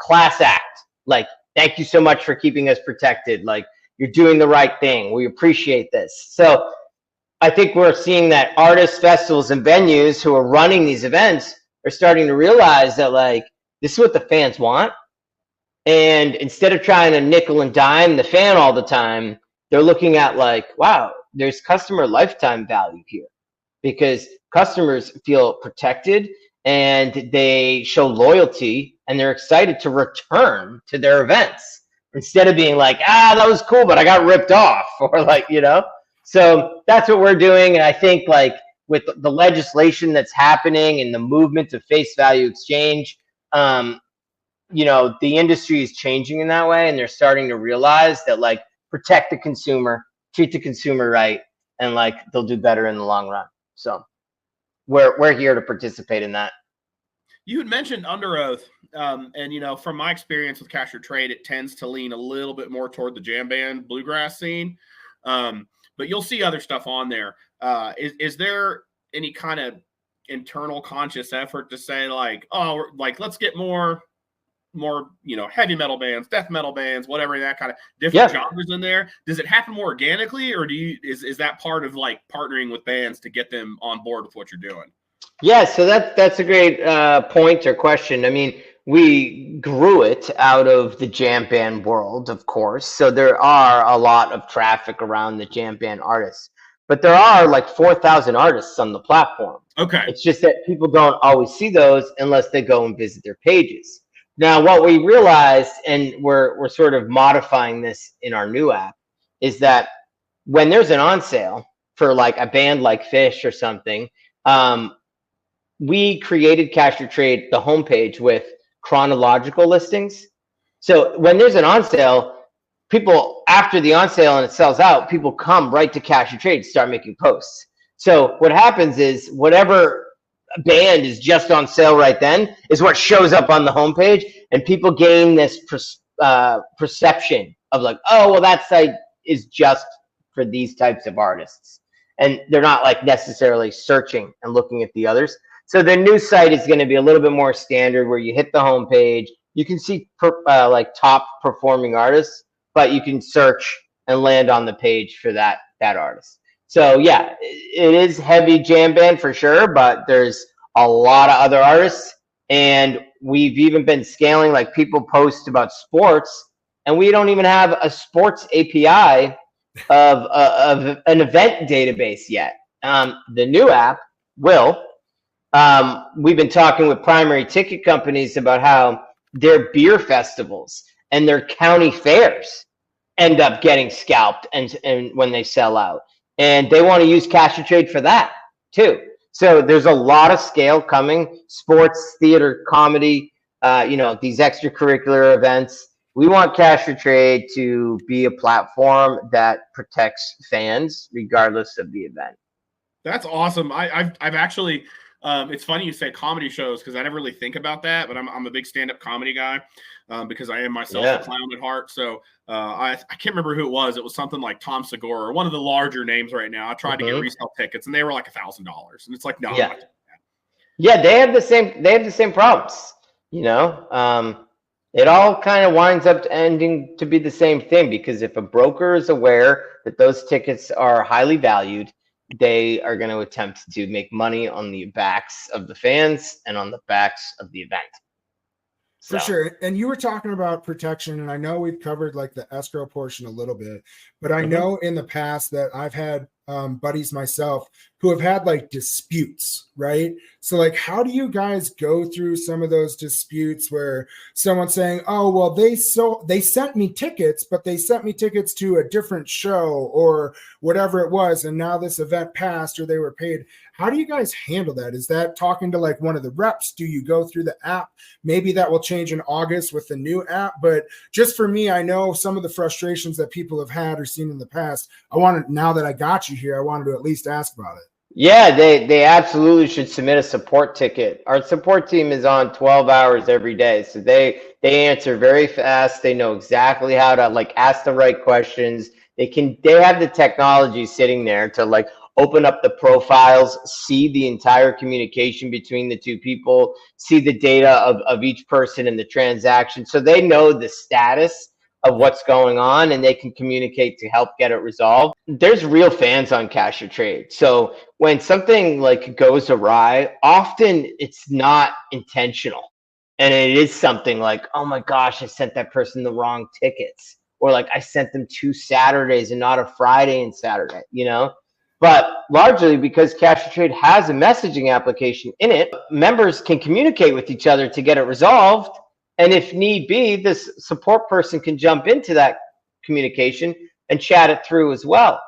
class act, like, thank you so much for keeping us protected. Like, you're doing the right thing. We appreciate this. So I think we're seeing that artists, festivals, and venues who are running these events are starting to realize that, like, this is what the fans want. And instead of trying to nickel and dime the fan all the time, they're looking at like, wow, there's customer lifetime value here, because customers feel protected and they show loyalty and they're excited to return to their events instead of being like, that was cool, but I got ripped off, or like, So that's what we're doing. And I think like with the legislation that's happening and the movement of face value exchange, the industry is changing in that way, and they're starting to realize that, like, protect the consumer, treat the consumer right, and like they'll do better in the long run. So we're here to participate in that.
You had mentioned Under Oath, and from my experience with Cash or Trade, it tends to lean a little bit more toward the jam band bluegrass scene, but you'll see other stuff on there. Is there any kind of internal conscious effort to say like, oh, like let's get more heavy metal bands, death metal bands, whatever, that kind of different genres in there? Does it happen more organically, or is that part of like partnering with bands to get them on board with what you're doing?
Yeah, so that's a great point or question. I mean, we grew it out of the jam band world, of course. So there are a lot of traffic around the jam band artists, but there are like 4,000 artists on the platform.
Okay.
It's just that people don't always see those unless they go and visit their pages. Now, what we realized, and we're sort of modifying this in our new app, is that when there's an on sale for like a band like Fish or something, we created Cash or Trade, the homepage, with chronological listings. So when there's an on sale, people, after the on sale and it sells out, people come right to Cash or Trade, start making posts. So what happens is whatever band is just on sale right then is what shows up on the homepage, and people gain this perception of like, oh, well, that site is just for these types of artists, and they're not like necessarily searching and looking at the others. So the new site is going to be a little bit more standard, where you hit the homepage, you can see like top performing artists, but you can search and land on the page for that artist. So yeah, it is heavy jam band for sure, but there's a lot of other artists, and we've even been scaling, like people post about sports, and we don't even have a sports API of an event database yet. The new app will. We've been talking with primary ticket companies about how their beer festivals and their county fairs end up getting scalped and when they sell out. And they want to use Cash or Trade for that too. So there's a lot of scale coming: sports, theater, comedy, these extracurricular events. We want Cash or Trade to be a platform that protects fans regardless of the event.
That's awesome. I've actually, it's funny you say comedy shows, because I never really think about that, but I'm a big stand-up comedy guy, because I am myself a clown at heart. So I can't remember who it was. It was something like Tom Segura, or one of the larger names right now. I tried to get resale tickets, and they were like $1,000, and it's like, no.
Yeah, they have the same problems. It all kind of winds up ending to be the same thing, because if a broker is aware that those tickets are highly valued, they are going to attempt to make money on the backs of the fans and on the backs of the event.
For sure. And you were talking about protection, and I know we've covered like the escrow portion a little bit, but I know in the past that I've had buddies myself who have had like disputes, right? So like, how do you guys go through some of those disputes where someone's saying, oh, well, they sent me tickets, but they sent me tickets to a different show or whatever it was, and now this event passed or they were paid? How do you guys handle that? Is that talking to like one of the reps? Do you go through the app? Maybe that will change in August with the new app, but just for me, I know some of the frustrations that people have had or seen in the past. Now that I got you here, I wanted to at least ask about it.
Yeah, they absolutely should submit a support ticket. Our support team is on 12 hours every day, so they answer very fast. They know exactly how to like ask the right questions. They have the technology sitting there to like open up the profiles, see the entire communication between the two people, see the data of each person in the transaction. So they know the status of what's going on, and they can communicate to help get it resolved. There's real fans on Cash or Trade. So when something like goes awry, often it's not intentional. And it is something like, oh my gosh, I sent that person the wrong tickets. Or like I sent them 2 Saturdays and not a Friday and Saturday, you know? But largely because Cash or Trade has a messaging application in it, members can communicate with each other to get it resolved. And if need be, this support person can jump into that communication and chat it through as well.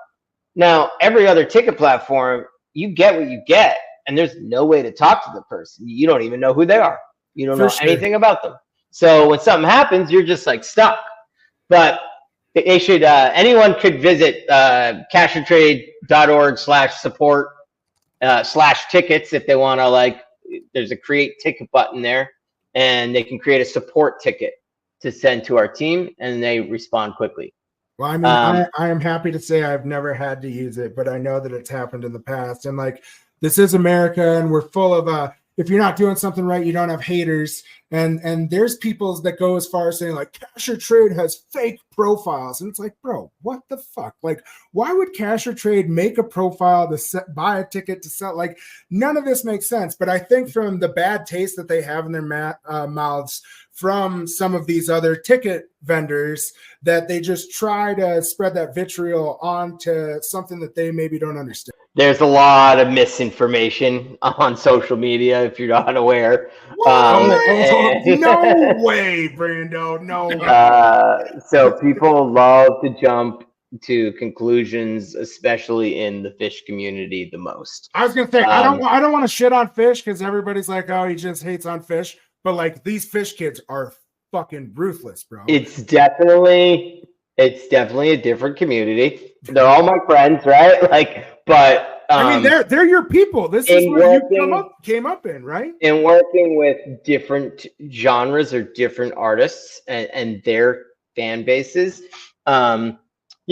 Now, every other ticket platform, you get what you get, and there's no way to talk to the person. You don't even know who they are. You don't know anything about them. So when something happens, you're just like stuck. But they should, anyone could visit cashandtrade.org/support/tickets if they want to, like, there's a create ticket button there, and they can create a support ticket to send to our team, and they respond quickly.
Well, I mean, I am happy to say I've never had to use it, but I know that it's happened in the past. And like, this is America, and we're full of if you're not doing something right, you don't have haters. And there's people that go as far as saying like Cash or Trade has fake profiles. And it's like, bro, what the fuck? Like, why would Cash or Trade make a profile to buy a ticket to sell? Like, none of this makes sense. But I think from the bad taste that they have in their mouths from some of these other ticket vendors, that they just try to spread that vitriol onto something that they maybe don't understand.
There's a lot of misinformation on social media, if you're not aware.
No way, Brando. No way.
So people love to jump to conclusions, especially in the fish community, the most.
I was gonna say I don't want to shit on fish because everybody's like, oh, he just hates on fish. But like, these fish kids are fucking ruthless, bro.
It's definitely a different community. They're all my friends, right? Like, but
I mean, they're your people. This is what you came up in, right?
And working with different genres or different artists and their fan bases. You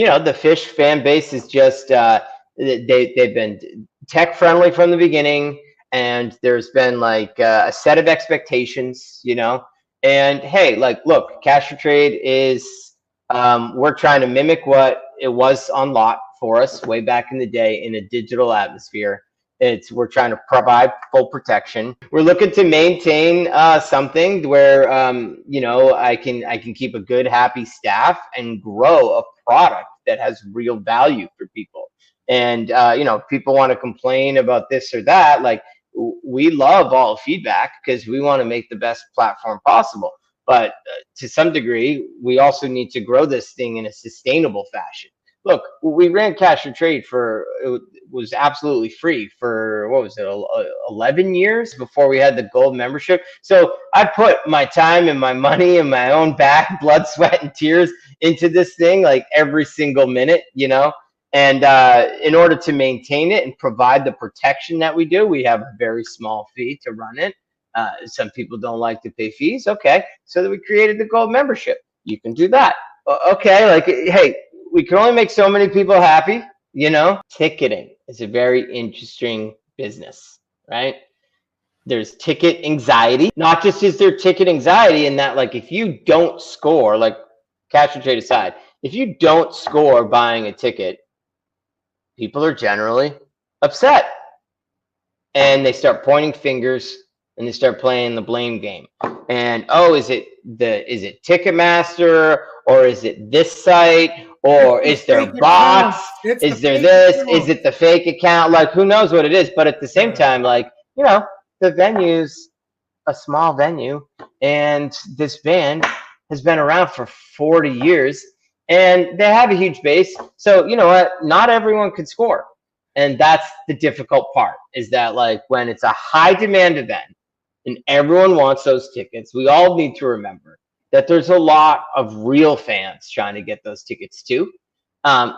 know, the fish fan base is just they've been tech friendly from the beginning. And there's been like a set of expectations, you know, and hey, like, look, Cash or Trade is, we're trying to mimic what it was on lot for us way back in the day in a digital atmosphere. We're trying to provide full protection. We're looking to maintain something where, you know, I can keep a good, happy staff and grow a product that has real value for people. And, you know, people want to complain about this or that, like, we love all feedback because we want to make the best platform possible. But to some degree, we also need to grow this thing in a sustainable fashion. Look, we ran Cash or Trade it was absolutely free for, what was it, 11 years before we had the gold membership. So I put my time and my money and my own back, blood, sweat, and tears into this thing, like every single minute, you know? And in order to maintain it and provide the protection that we do, we have a very small fee to run it. Some people don't like to pay fees. Okay, so that we created the gold membership. You can do that. Okay, like, hey, we can only make so many people happy, you know? Ticketing is a very interesting business, right? There's ticket anxiety. Not just is there ticket anxiety in that, like, if you don't score, like Cash or Trade aside, if you don't score buying a ticket, people are generally upset, and they start pointing fingers and they start playing the blame game. And oh, is it Ticketmaster, or is it this site, or is there bots? Is there this? Is it the fake account? Like, who knows what it is? But at the same time, like, you know, the venue's a small venue, and this band has been around for 40 years. And they have a huge base. So, you know what? Not everyone could score. And that's the difficult part, is that, like, when it's a high demand event and everyone wants those tickets, we all need to remember that there's a lot of real fans trying to get those tickets too.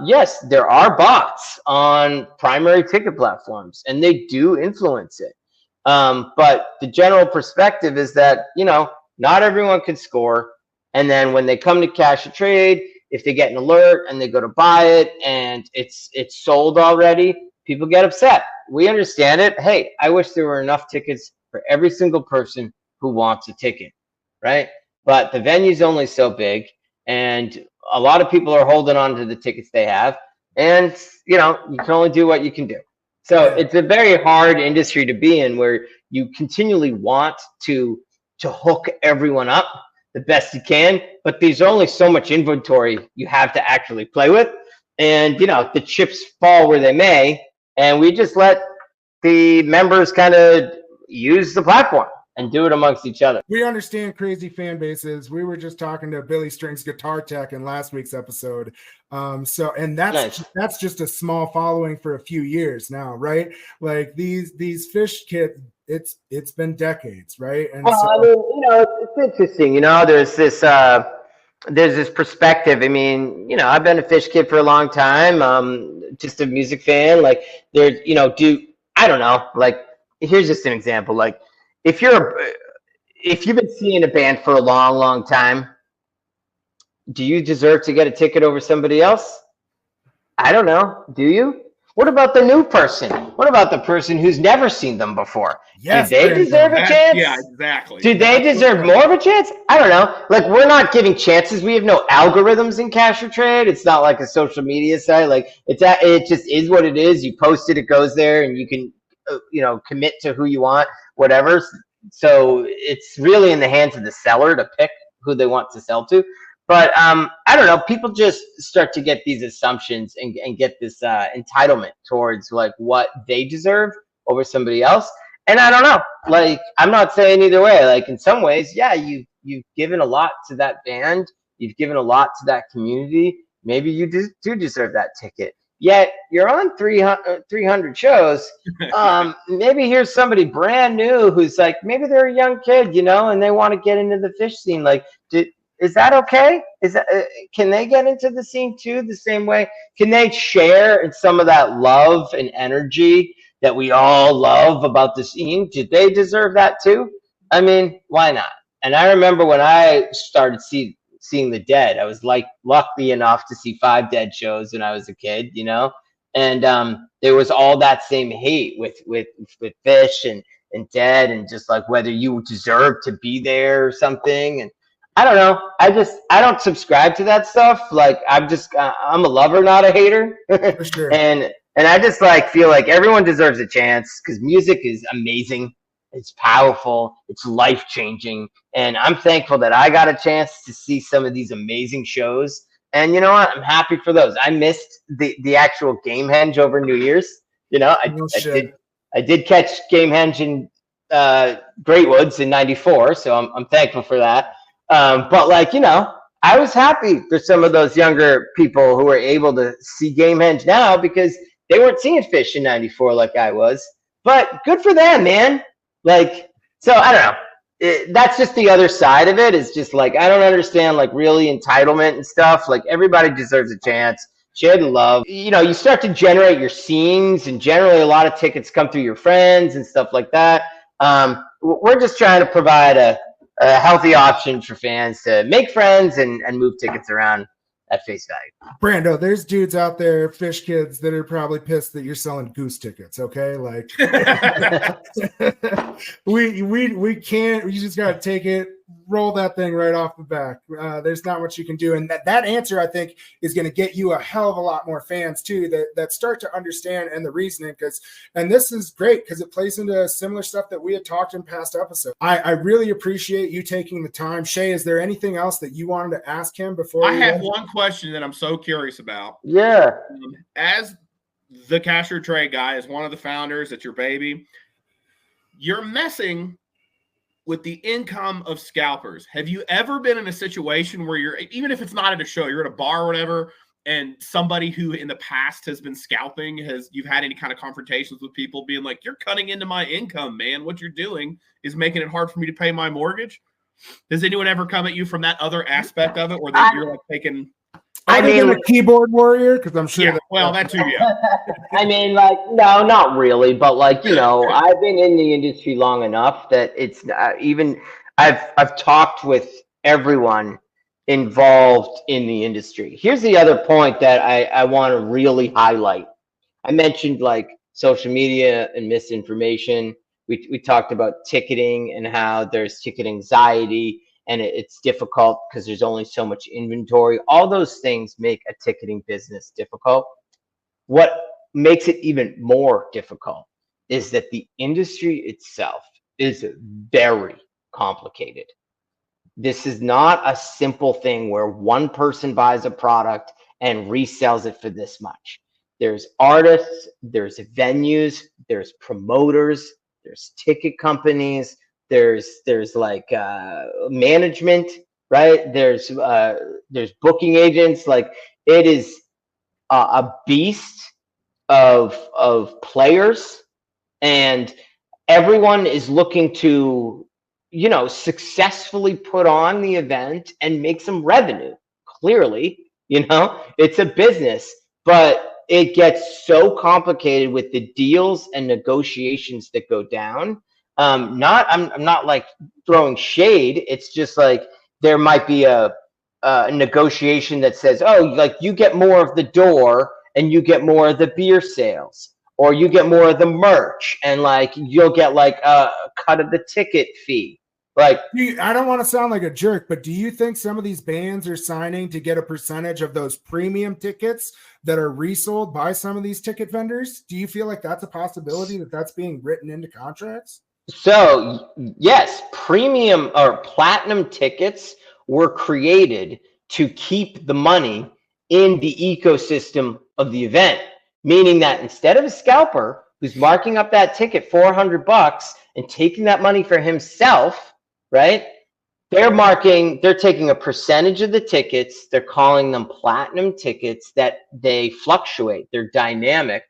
Yes, there are bots on primary ticket platforms, and they do influence it. But the general perspective is that, you know, not everyone can score. And then when they come to Cash or Trade, if they get an alert and they go to buy it and it's sold already, people get upset. We understand it. Hey, I wish there were enough tickets for every single person who wants a ticket, right? But the venue's only so big, and a lot of people are holding on to the tickets they have, and you can only do what you can do. So it's a very hard industry to be in, where you continually want to hook everyone up the best you can, but there's only so much inventory you have to actually play with, and the chips fall where they may, and we just let the members kind of use the platform and do it amongst each other.
We understand crazy fan bases. We were just talking to Billy Strings Guitar Tech in last week's episode. That's just a small following for a few years now, right? Like these Phish kids, it's been decades, right? And
it's interesting. There's this perspective. I mean, I've been a Phish kid for a long time. Just a music fan. Like there's, I don't know. Like here's just an example. Like if you've been seeing a band for a long, long time, do you deserve to get a ticket over somebody else? I don't know. Do you? What about the new person? What about the person who's never seen them before?
Yes,
do they deserve a chance?
Yeah, exactly.
Do they deserve more of a chance? I don't know. Like, we're not giving chances. We have no algorithms in Cash or Trade. It's not like a social media site. Like, it just is what it is. You post it, it goes there, and you can, commit to who you want, whatever. So it's really in the hands of the seller to pick who they want to sell to. But I don't know. People just start to get these assumptions and get this entitlement towards like what they deserve over somebody else. And I don't know. Like, I'm not saying either way. Like, in some ways, yeah, you've given a lot to that band. You've given a lot to that community. Maybe you do deserve that ticket. Yet you're on 300 shows. Maybe here's somebody brand new who's like, maybe they're a young kid, and they want to get into the Phish scene. Like, is that okay? Can they get into the scene too the same way? Can they share in some of that love and energy that we all love about the scene? Did they deserve that too? I mean, why not? And I remember when I started seeing the Dead, I was like lucky enough to see 5 Dead shows when I was a kid, and there was all that same hate with Phish and Dead, and just like whether you deserve to be there or something. And I don't know. I don't subscribe to that stuff. Like I'm a lover, not a hater.
For sure.
And I just feel like everyone deserves a chance, because music is amazing. It's powerful. It's life-changing. And I'm thankful that I got a chance to see some of these amazing shows. And you know what? I'm happy for those. I missed the actual Gamehenge over New Year's. I did catch Gamehenge in Great Woods in '94, so I'm thankful for that. But I was happy for some of those younger people who were able to see Gamehenge now, because they weren't seeing Phish in '94 like I was. But good for them, man. So I don't know. That's just the other side of it. Is just I don't understand really entitlement and stuff. Like, everybody deserves a chance. Share the love. You start to generate your scenes, and generally a lot of tickets come through your friends and stuff like that. We're just trying to provide a healthy option for fans to make friends and move tickets around at face value.
Brando, there's dudes out there, Phish kids, that are probably pissed that you're selling goose tickets. Okay, we can't. You just gotta take it, roll that thing right off the back. There's not much you can do, and that answer, I think, is going to get you a hell of a lot more fans too that start to understand and the reasoning. And this is great because it plays into similar stuff that we had talked in past episodes. I really appreciate you taking the time. Shay, is there anything else that you wanted to ask him before?
I have one question that I'm so curious about.
Yeah.
As the Cash or Trade guy, as one of the founders, it's your baby, you're messing with the income of scalpers. Have you ever been in a situation where you're, even if it's not at a show, you're at a bar or whatever, and somebody who in the past has been scalping, you've had any kind of confrontations with people being like, you're cutting into my income, man. What you're doing is making it hard for me to pay my mortgage? Does anyone ever come at you from that other aspect of it, or that you're taking...
I mean, a keyboard warrior, because I'm sure.
Yeah, that too. Yeah.
I mean, no, not really, but I've been in the industry long enough that it's even. I've talked with everyone involved in the industry. Here's the other point that I want to really highlight. I mentioned like social media and misinformation. We talked about ticketing and how there's ticket anxiety and it's difficult because there's only so much inventory. All those things make a ticketing business difficult. What makes it even more difficult is that the industry itself is very complicated. This is not a simple thing where one person buys a product and resells it for this much. There's artists, there's venues, there's promoters, there's ticket companies, there's like management, right? There's booking agents. Like it is a beast of players, and everyone is looking to successfully put on the event and make some revenue. Clearly, it's a business, but it gets so complicated with the deals and negotiations that go down. I'm not like throwing shade. It's just like there might be a negotiation that says, oh, like you get more of the door and you get more of the beer sales, or you get more of the merch, and like you'll get like a cut of the ticket fee. Like,
I don't want to sound like a jerk, but do you think some of these bands are signing to get a percentage of those premium tickets that are resold by some of these ticket vendors? Do you feel like that's a possibility that that's being written into contracts?
So yes, premium or platinum tickets were created to keep the money in the ecosystem of the event, meaning that instead of a scalper who's marking up that ticket $400 and taking that money for himself, right? They're taking a percentage of the tickets. They're calling them platinum tickets that they fluctuate. They're dynamic,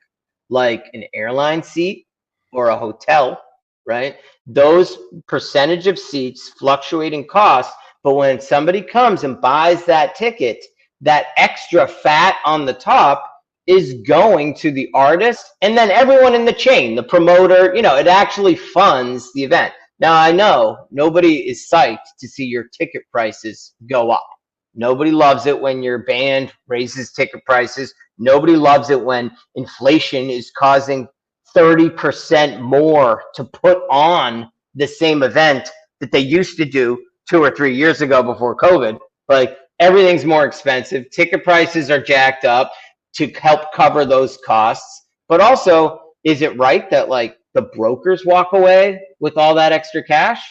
like an airline seat or a hotel, right? Those percentage of seats fluctuate in cost, but when somebody comes and buys that ticket, that extra fat on the top is going to the artist and then everyone in the chain, the promoter. It actually funds the event. Now, I know nobody is psyched to see your ticket prices go up. Nobody loves it when your band raises ticket prices. Nobody loves it when inflation is causing 30% more to put on the same event that they used to do 2 or 3 years ago before COVID. Like everything's more expensive. Ticket prices are jacked up to help cover those costs. But also, is it right that like the brokers walk away with all that extra cash?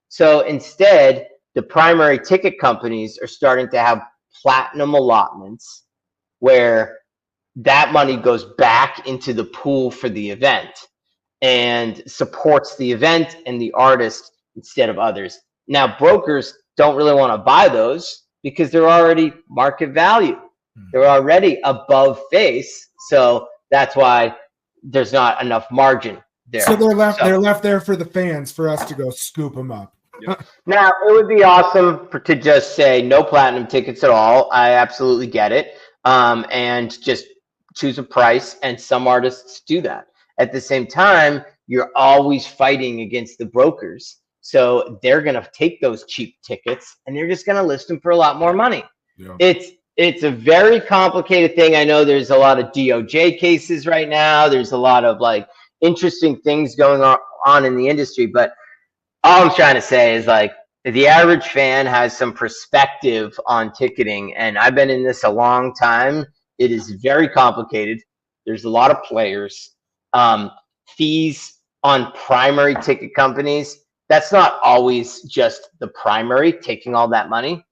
So instead, the primary ticket companies are starting to have platinum allotments where that money goes back into the pool for the event and supports the event and the artist instead of others. Now, brokers don't really want to buy those because they're already market value. They're already above face. So that's why there's not enough margin there.
So they're left there for the fans, for us to go scoop them up.
Yep.
Now, it would be awesome to just say no platinum tickets at all. I absolutely get it. And just choose a price, and some artists do that. At the same time, you're always fighting against the brokers. So they're going to take those cheap tickets and they're just going to list them for a lot more money. Yeah. It's a very complicated thing. I know there's a lot of DOJ cases right now. There's a lot of like interesting things going on in the industry. But all I'm trying to say is like the average fan has some perspective on ticketing. And I've been in this a long time. It is very complicated. There's a lot of players. Fees on primary ticket companies, that's not always just the primary taking all that money.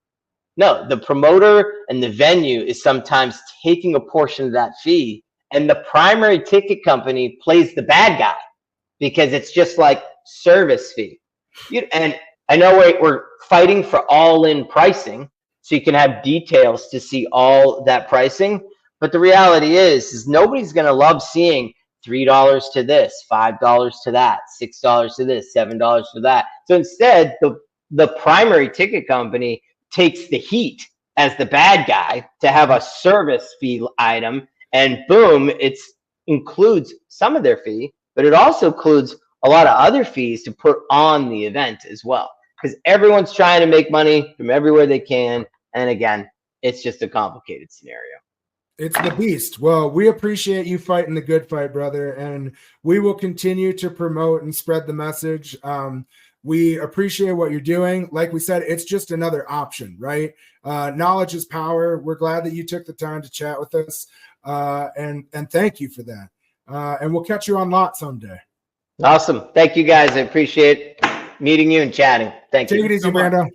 No, the promoter and the venue is sometimes taking a portion of that fee, and the primary ticket company plays the bad guy because it's just like service fee. And I know we're fighting for all-in pricing, so you can have details to see all that pricing. But the reality is nobody's going to love seeing $3 to this, $5 to that, $6 to this, $7 to that. So instead, the primary ticket company takes the heat as the bad guy to have a service fee item, and boom, it includes some of their fee, but it also includes a lot of other fees to put on the event as well, because everyone's trying to make money from everywhere they can, And again, it's just a complicated scenario.
It's the beast. Well, we appreciate you fighting the good fight, brother, and we will continue to promote and spread the message. We appreciate what you're doing. Like we said, it's just another option, right? Knowledge is power. We're glad that you took the time to chat with us, and thank you for that. And we'll catch you on lot someday.
Awesome. Thank you, guys. I appreciate meeting you and chatting. Thank you.
Take it easy, Brando.